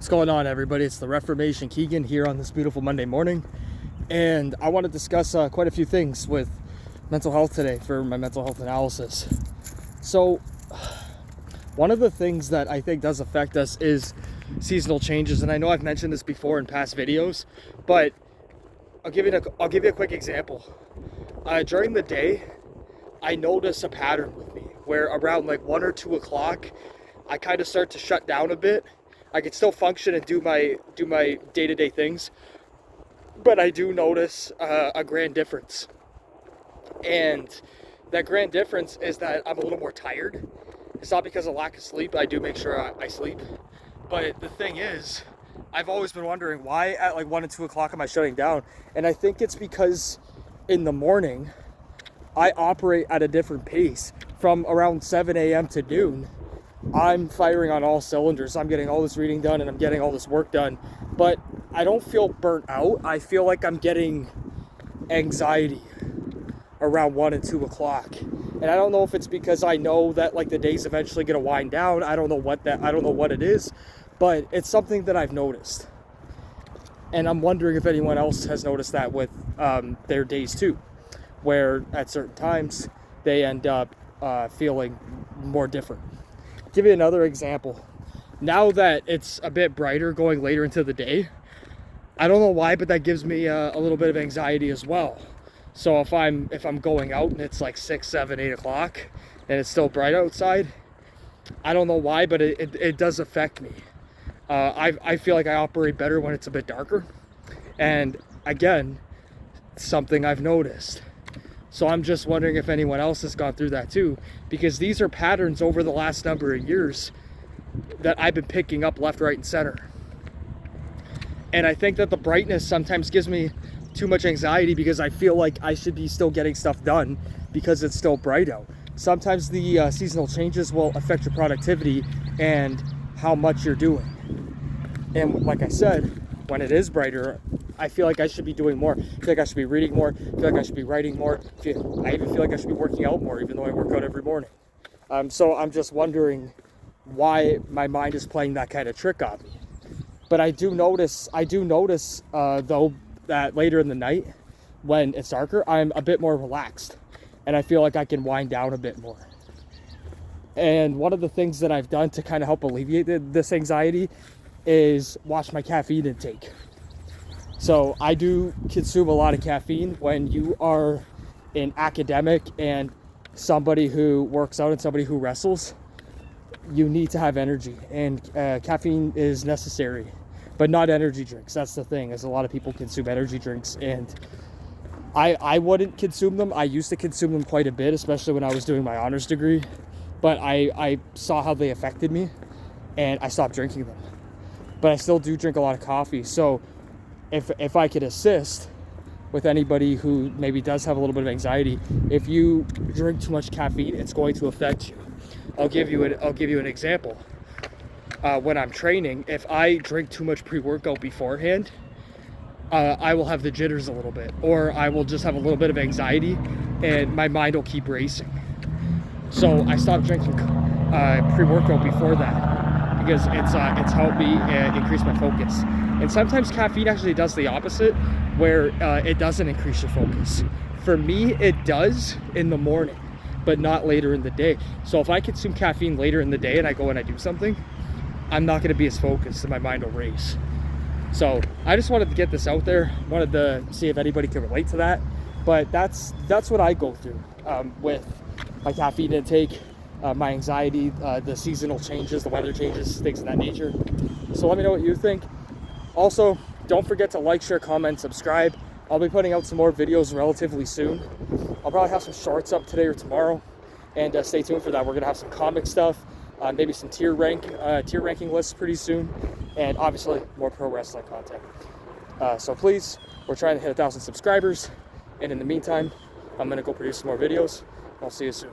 What's going on, everybody? It's the Reformation Keegan here on this beautiful Monday morning, and I want to discuss quite a few things with mental health today for my mental health analysis. So one of the things that I think does affect us is seasonal changes, and I know I've mentioned this before in past videos, but I'll give you a quick example. During the day, I notice a pattern with me where around like 1 or 2 o'clock, I kind of start to shut down a bit. I can still function and do my day-to-day things, but I do notice a grand difference. And that grand difference is that I'm a little more tired. It's not because of lack of sleep. I do make sure I sleep. But the thing is, I've always been wondering why at like 1 and 2 o'clock am I shutting down? And I think it's because in the morning, I operate at a different pace. From around 7 a.m. to noon, I'm firing on all cylinders. I'm getting all this reading done and I'm getting all this work done, but I don't feel burnt out. I feel like I'm getting anxiety around 1 and 2 o'clock. And I don't know if it's because I know that like the day's eventually going to wind down. I don't know what it is, but it's something that I've noticed. And I'm wondering if anyone else has noticed that with their days too, where at certain times they end up feeling more different. Give you another example. Now that it's a bit brighter going later into the day, I don't know why, but that gives me a little bit of anxiety as well. So if I'm going out and it's like 6, 7, 8 o'clock and it's still bright outside, I don't know why, but it does affect me. I feel like I operate better when it's a bit darker. And again, something I've noticed. So I'm just wondering if anyone else has gone through that too, because these are patterns over the last number of years that I've been picking up left, right, and center. And I think that the brightness sometimes gives me too much anxiety because I feel like I should be still getting stuff done because it's still bright out. Sometimes the seasonal changes will affect your productivity and how much you're doing. And like I said, when it is brighter, I feel like I should be doing more. I feel like I should be reading more. I feel like I should be writing more. I even feel like I should be working out more, even though I work out every morning. So I'm just wondering why my mind is playing that kind of trick on me. But I do notice though, that later in the night, when it's darker, I'm a bit more relaxed. And I feel like I can wind down a bit more. And one of the things that I've done to kind of help alleviate this anxiety is watch my caffeine intake. So I do consume a lot of caffeine. When you are an academic and somebody who works out and somebody who wrestles, you need to have energy, and caffeine is necessary, but not energy drinks. That's the thing, is a lot of people consume energy drinks, and I wouldn't consume them. I used to consume them quite a bit, especially when I was doing my honors degree, but I saw how they affected me and I stopped drinking them. But I still do drink a lot of coffee. So if I could assist with anybody who maybe does have a little bit of anxiety, if you drink too much caffeine, it's going to affect you. I'll give you an example. When I'm training, if I drink too much pre-workout beforehand, I will have the jitters a little bit, or I will just have a little bit of anxiety and my mind will keep racing. So I stopped drinking pre-workout before that, because it's helped me increase my focus. And sometimes caffeine actually does the opposite, where it doesn't increase your focus. For me, it does in the morning, but not later in the day. So if I consume caffeine later in the day and I go and I do something, I'm not going to be as focused and my mind will race. So I just wanted to get this out there. Wanted to see if anybody can relate to that. But that's what I go through with my caffeine intake, my anxiety, the seasonal changes, the weather changes, things of that nature. So let me know what you think. Also, don't forget to like, share, comment, subscribe. I'll be putting out some more videos relatively soon. I'll probably have some shorts up today or tomorrow, and stay tuned for that. We're gonna have some comic stuff, maybe some tier ranking lists pretty soon, and obviously more pro wrestling content. So please, we're trying to hit 1,000 subscribers, and in the meantime, I'm gonna go produce some more videos. I'll see you soon.